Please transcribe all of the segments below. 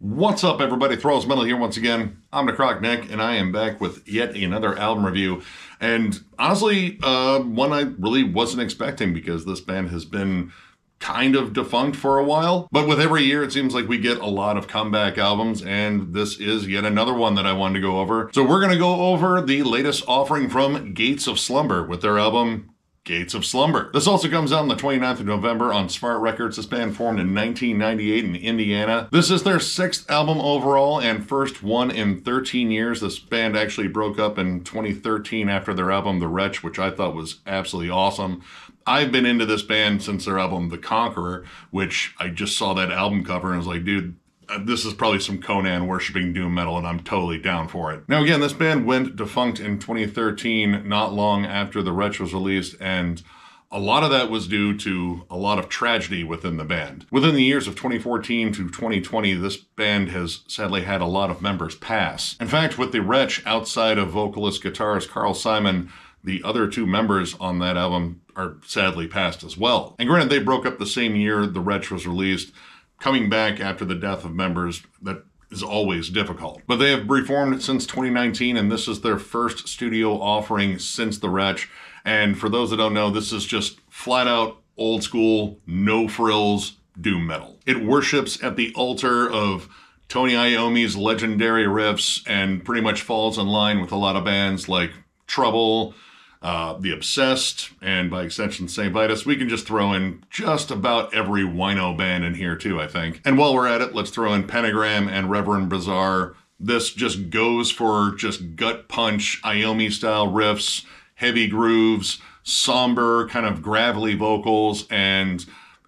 What's up, everybody? Thralls Metal here once again. I'm Necrotic Nick, and I am back with yet another album review. And honestly, one I really wasn't expecting because this band has been kind of defunct for a while. But with every year, it seems like we get a lot of comeback albums, and this is yet another one that I wanted to go over. So we're going to go over the latest offering from Gates of Slumber with their album Gates of Slumber. This also comes out on the 29th of November on Smart Records. This band formed in 1998 in Indiana. This is their 6th album overall and first one in 13 years. This band actually broke up in 2013 after their album The Wretch, which I thought was absolutely awesome. I've been into this band since their album The Conqueror, which I just saw that album cover and was like, dude, this is probably some Conan worshipping doom metal, and I'm totally down for it. Now again, this band went defunct in 2013, not long after The Wretch was released, and a lot of that was due to a lot of tragedy within the band. Within the years of 2014 to 2020, this band has sadly had a lot of members pass. In fact, with The Wretch, outside of vocalist guitarist Carl Simon, the other 2 members on that album are sadly passed as well. And granted, they broke up the same year The Wretch was released. Coming back after the death of members, that is always difficult. But they have reformed since 2019, and this is their first studio offering since The Wretch. And for those that don't know, this is just flat out old school, no frills doom metal. It worships at the altar of Tony Iommi's legendary riffs and pretty much falls in line with a lot of bands like Trouble, The Obsessed, and by extension St. Vitus. We can just throw in just about every wino band in here too, I think. And while we're at it, let's throw in Pentagram and Reverend Bizarre. This just goes for just gut punch, Iommi style riffs, heavy grooves, somber kind of gravelly vocals, and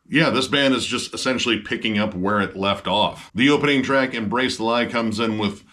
yeah, this band is just essentially picking up where it left off. The opening track, Embrace the Lie, comes in with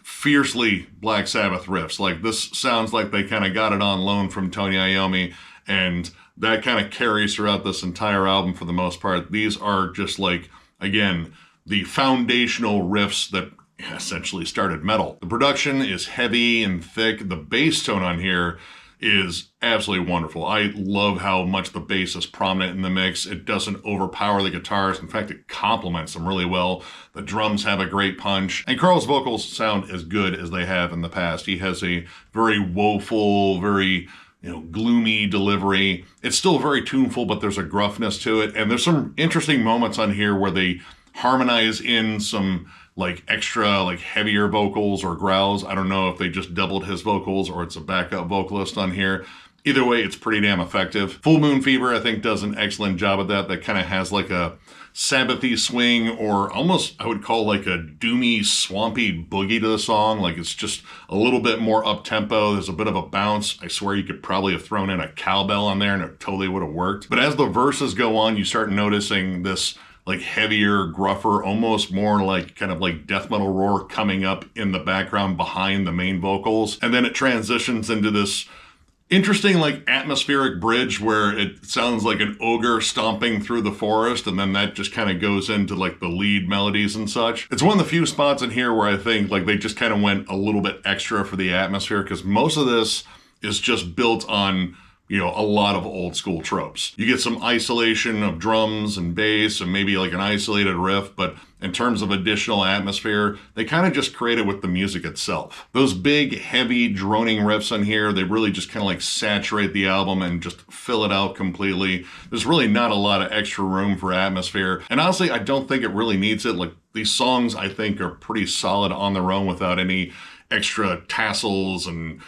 fiercely Black Sabbath riffs. Like, this sounds like they kind of got it on loan from Tony Iommi, and that kind of carries throughout this entire album for the most part. These are just like, again, the foundational riffs that essentially started metal. The production is heavy and thick. The bass tone on here is absolutely wonderful. I love how much the bass is prominent in the mix. It doesn't overpower the guitars. In fact, it complements them really well. The drums have a great punch. And Carl's vocals sound as good as they have in the past. He has a very woeful, very gloomy delivery. It's still very tuneful, but there's a gruffness to it. And there's some interesting moments on here where they harmonize in some like extra like heavier vocals or growls. I don't know if they just doubled his vocals or it's a backup vocalist on here. Either way, it's pretty damn effective. Full Moon Fever, I think, does an excellent job of that. That kind of has like a Sabbathy swing, or almost I would call like a doomy, swampy boogie to the song. Like, it's just a little bit more up-tempo. There's a bit of a bounce. I swear you could probably have thrown in a cowbell on there and it totally would have worked. But as the verses go on, you start noticing this like heavier, gruffer, almost more like kind of like death metal roar coming up in the background behind the main vocals. And then it transitions into this interesting like atmospheric bridge where it sounds like an ogre stomping through the forest, and then that just kind of goes into like the lead melodies and such. It's one of the few spots in here where I think like they just kind of went a little bit extra for the atmosphere, because most of this is just built on a lot of old school tropes. You get some isolation of drums and bass and maybe like an isolated riff, but in terms of additional atmosphere, they kind of just create it with the music itself. Those big, heavy, droning riffs on here, they really just kind of like saturate the album and just fill it out completely. There's really not a lot of extra room for atmosphere. And honestly, I don't think it really needs it. Like, these songs, I think, are pretty solid on their own without any extra tassels and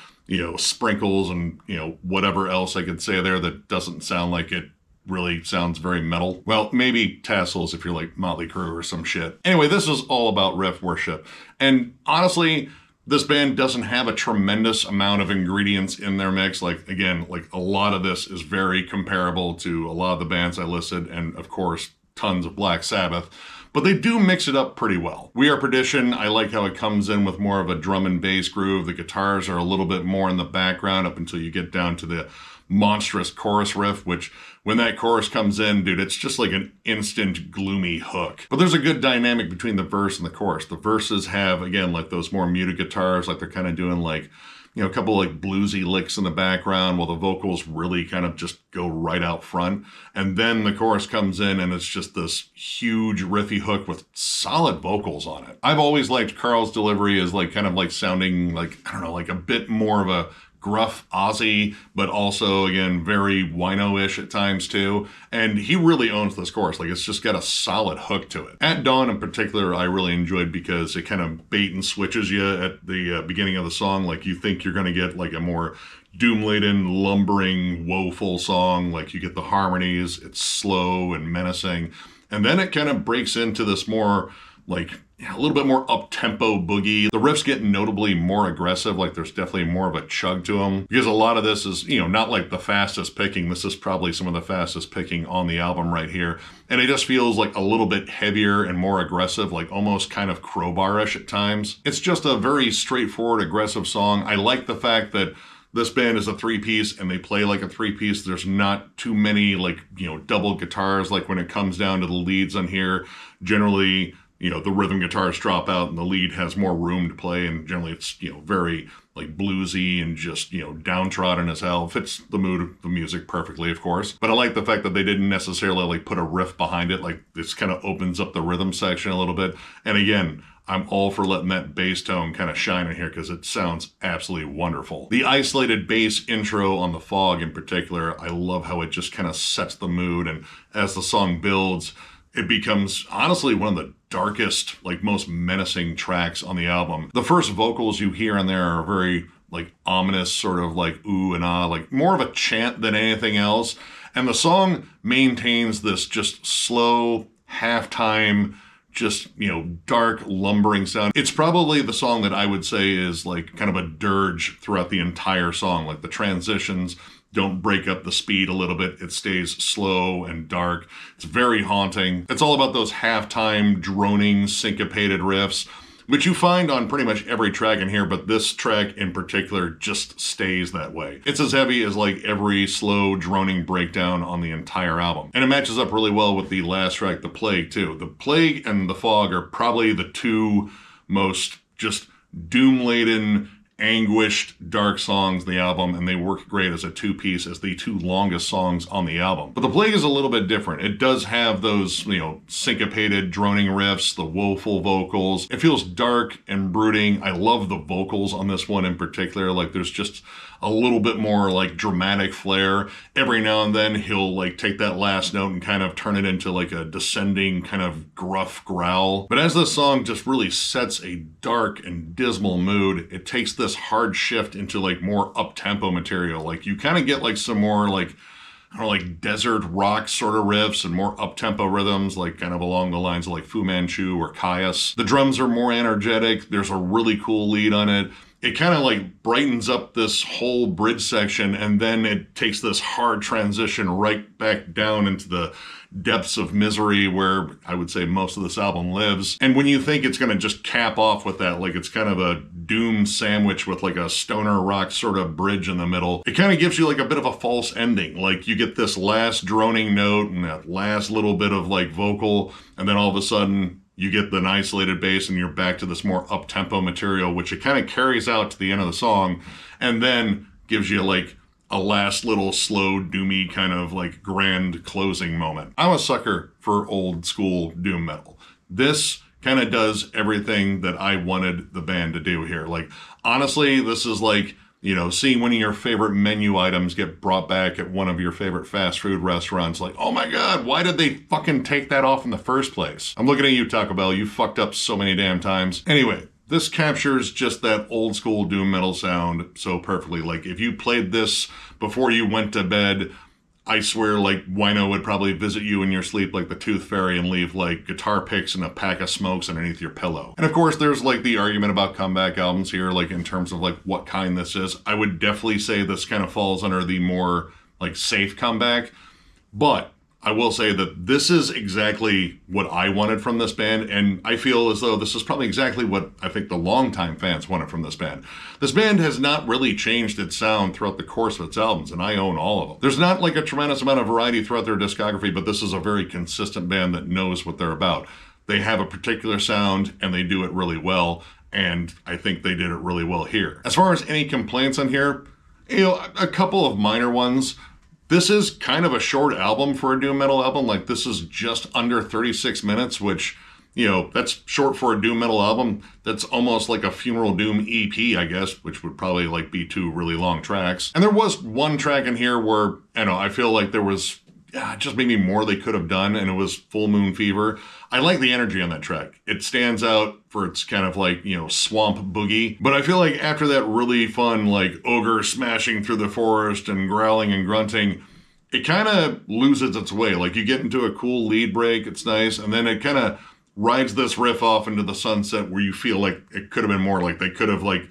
sprinkles and, whatever else I could say there that doesn't sound like it really sounds very metal. Well, maybe tassels if you're like Motley Crue or some shit. Anyway, this is all about riff worship. And honestly, this band doesn't have a tremendous amount of ingredients in their mix. Like, again, like a lot of this is very comparable to a lot of the bands I listed, and of course, tons of Black Sabbath. But they do mix it up pretty well. We Are Perdition, I like how it comes in with more of a drum and bass groove. The guitars are a little bit more in the background up until you get down to the monstrous chorus riff, which when that chorus comes in, dude, it's just like an instant gloomy hook. But there's a good dynamic between the verse and the chorus. The verses have, again, like those more muted guitars, like they're kind of doing like a couple like bluesy licks in the background while the vocals really kind of just go right out front. And then the chorus comes in and it's just this huge riffy hook with solid vocals on it. I've always liked Carl's delivery as like kind of like sounding like, I don't know, like a bit more of a gruff Aussie, but also, again, very wino-ish at times too. And he really owns this chorus. Like, it's just got a solid hook to it. At Dawn in particular, I really enjoyed because it kind of bait and switches you at the beginning of the song. Like, you think you're going to get like a more doom-laden, lumbering, woeful song. Like, you get the harmonies, it's slow and menacing. And then it kind of breaks into this more like a little bit more up-tempo boogie. The riffs get notably more aggressive, like there's definitely more of a chug to them. Because a lot of this is, not like the fastest picking. This is probably some of the fastest picking on the album right here. And it just feels like a little bit heavier and more aggressive, like almost kind of crowbar-ish at times. It's just a very straightforward, aggressive song. I like the fact that this band is a three-piece and they play like a three-piece. There's not too many double guitars like when it comes down to the leads on here. Generally, the rhythm guitars drop out and the lead has more room to play, and generally it's, very like bluesy and just, downtrodden as hell. Fits the mood of the music perfectly, of course. But I like the fact that they didn't necessarily like put a riff behind it. Like, this kind of opens up the rhythm section a little bit. And again, I'm all for letting that bass tone kind of shine in here because it sounds absolutely wonderful. The isolated bass intro on The Fog in particular, I love how it just kind of sets the mood. And as the song builds, it becomes honestly one of the darkest, like most menacing tracks on the album. The first vocals you hear on there are very like ominous, sort of like ooh and ah, like more of a chant than anything else. And the song maintains this just slow, halftime, just, dark, lumbering sound. It's probably the song that I would say is like kind of a dirge throughout the entire song. Like the transitions don't break up the speed a little bit. It stays slow and dark. It's very haunting. It's all about those halftime, droning, syncopated riffs, which you find on pretty much every track in here, but this track in particular just stays that way. It's as heavy as like every slow, droning breakdown on the entire album. And it matches up really well with the last track, The Plague, too. The Plague and The Fog are probably the two most just doom-laden, anguished, dark songs in the album, and they work great as a two-piece, as the two longest songs on the album. But The Plague is a little bit different. It does have those, syncopated, droning riffs, the woeful vocals. It feels dark and brooding. I love the vocals on this one in particular. Like, there's just a little bit more like dramatic flair. Every now and then he'll like take that last note and kind of turn it into like a descending kind of gruff growl. But as this song just really sets a dark and dismal mood, it takes this hard shift into like more up-tempo material. Like, you kind of get like some more like, I don't know, like desert rock sort of riffs and more up-tempo rhythms, like kind of along the lines of like Fu Manchu or Caius. The drums are more energetic. There's a really cool lead on it. It kind of like brightens up this whole bridge section, and then it takes this hard transition right back down into the depths of misery where I would say most of this album lives. And when you think it's going to just cap off with that, like it's kind of a doom sandwich with like a stoner rock sort of bridge in the middle, it kind of gives you like a bit of a false ending. Like, you get this last droning note and that last little bit of like vocal, and then all of a sudden you get the isolated bass and you're back to this more up-tempo material, which it kind of carries out to the end of the song, and then gives you like a last little slow, doomy kind of like grand closing moment. I'm a sucker for old school doom metal. This kind of does everything that I wanted the band to do here. Like, honestly, this is like, seeing one of your favorite menu items get brought back at one of your favorite fast food restaurants. Like, oh my God, why did they fucking take that off in the first place? I'm looking at you, Taco Bell. You fucked up so many damn times. Anyway, this captures just that old school doom metal sound so perfectly. Like, if you played this before you went to bed, I swear, like, Wino would probably visit you in your sleep like the Tooth Fairy and leave, like, guitar picks and a pack of smokes underneath your pillow. And of course, there's, like, the argument about comeback albums here, like, in terms of, like, what kind this is. I would definitely say this kind of falls under the more, like, safe comeback. But I will say that this is exactly what I wanted from this band, and I feel as though this is probably exactly what I think the longtime fans wanted from this band. This band has not really changed its sound throughout the course of its albums, and I own all of them. There's not like a tremendous amount of variety throughout their discography, but this is a very consistent band that knows what they're about. They have a particular sound, and they do it really well. and I think they did it really well here. As far as any complaints on here, a couple of minor ones. This is kind of a short album for a doom metal album. Like, this is just under 36 minutes, which, that's short for a doom metal album. That's almost like a Funeral Doom EP, I guess, which would probably like be 2 really long tracks. And there was one track in here where, I feel like there was just maybe more they could have done, and it was Full Moon Fever. I like the energy on that track. It stands out for its kind of like, swamp boogie. But I feel like after that really fun, like, ogre smashing through the forest and growling and grunting, it kind of loses its way. Like, you get into a cool lead break, it's nice, and then it kind of rides this riff off into the sunset where you feel like it could have been more, like they could have like,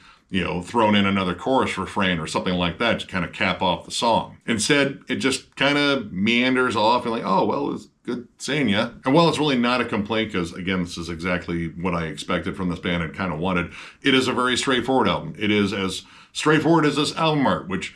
thrown in another chorus refrain or something like that to kind of cap off the song. Instead, it just kind of meanders off and like, oh, well, it's good seeing ya. And while it's really not a complaint, because again, this is exactly what I expected from this band and kind of wanted, it is a very straightforward album. It is as straightforward as this album art, which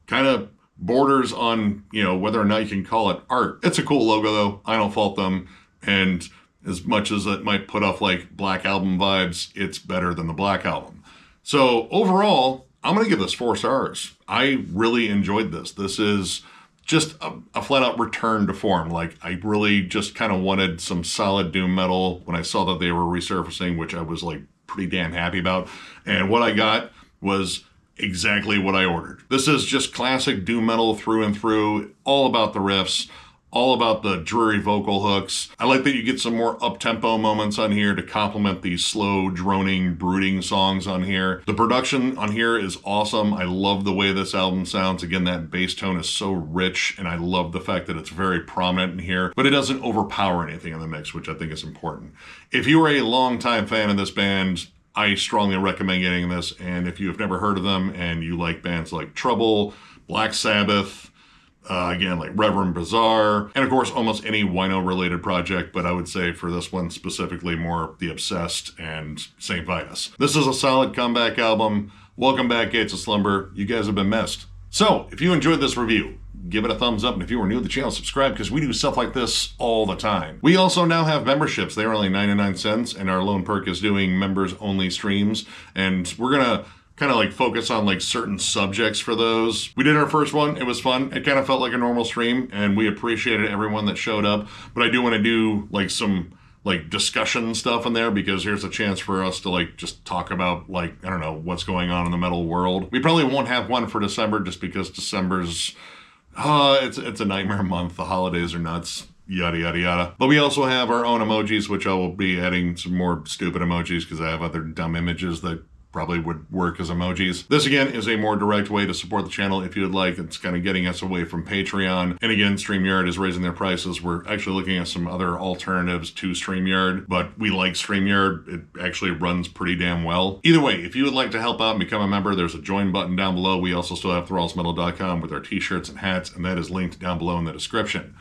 kind of borders on, whether or not you can call it art. It's a cool logo though. I don't fault them. And as much as it might put off like Black Album vibes, it's better than the Black Album. So overall, I'm going to give this 4 stars. I really enjoyed this. This is just a flat out return to form. Like, I really just kind of wanted some solid doom metal when I saw that they were resurfacing, which I was like pretty damn happy about. And what I got was exactly what I ordered. This is just classic doom metal through and through, all about the riffs, all about the dreary vocal hooks. I like that you get some more up-tempo moments on here to complement these slow, droning, brooding songs on here. The production on here is awesome. I love the way this album sounds. Again, that bass tone is so rich, and I love the fact that it's very prominent in here, but it doesn't overpower anything in the mix, which I think is important. If you are a longtime fan of this band, I strongly recommend getting this, and if you have never heard of them and you like bands like Trouble, Black Sabbath, again, like Reverend Bazaar, and of course, almost any wino-related project, but I would say for this one specifically, more The Obsessed and St. Vitus. This is a solid comeback album. Welcome back, Gates of Slumber. You guys have been missed. So, if you enjoyed this review, give it a thumbs up, and if you are new to the channel, subscribe, because we do stuff like this all the time. We also now have memberships. They are only 99 cents, and our lone perk is doing members-only streams, and we're gonna kind of like focus on like certain subjects for those. We did our first one. It was fun. It kind of felt like a normal stream, and we appreciated everyone that showed up. But I do want to do like some like discussion stuff in there, because here's a chance for us to like just talk about like, I don't know, what's going on in the metal world. We probably won't have one for December, just because December's it's a nightmare month. The holidays are nuts. Yada, yada, yada. But we also have our own emojis, which I will be adding some more stupid emojis because I have other dumb images that probably would work as emojis. This again is a more direct way to support the channel if you would like. It's kind of getting us away from Patreon. And again, StreamYard is raising their prices. We're actually looking at some other alternatives to StreamYard, but we like StreamYard. It actually runs pretty damn well. Either way, if you would like to help out and become a member, there's a join button down below. We also still have thrallsmetal.com with our t-shirts and hats, and that is linked down below in the description.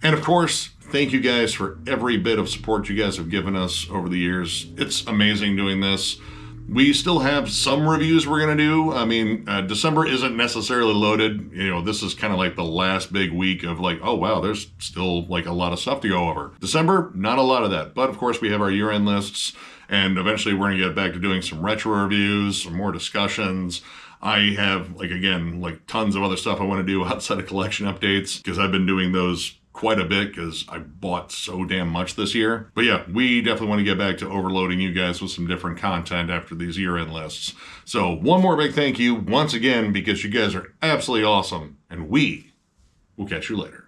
And of course, thank you guys for every bit of support you guys have given us over the years. It's amazing doing this. We still have some reviews we're going to do. I mean, December isn't necessarily loaded. This is kind of like the last big week of like, oh, wow, there's still like a lot of stuff to go over. December, not a lot of that. But of course, we have our year-end lists, and eventually we're going to get back to doing some retro reviews, some more discussions. I have, like, again, like tons of other stuff I want to do outside of collection updates, because I've been doing those quite a bit because I bought so damn much this year. But yeah, we definitely want to get back to overloading you guys with some different content after these year-end lists. So one more big thank you once again, because you guys are absolutely awesome, and we will catch you later.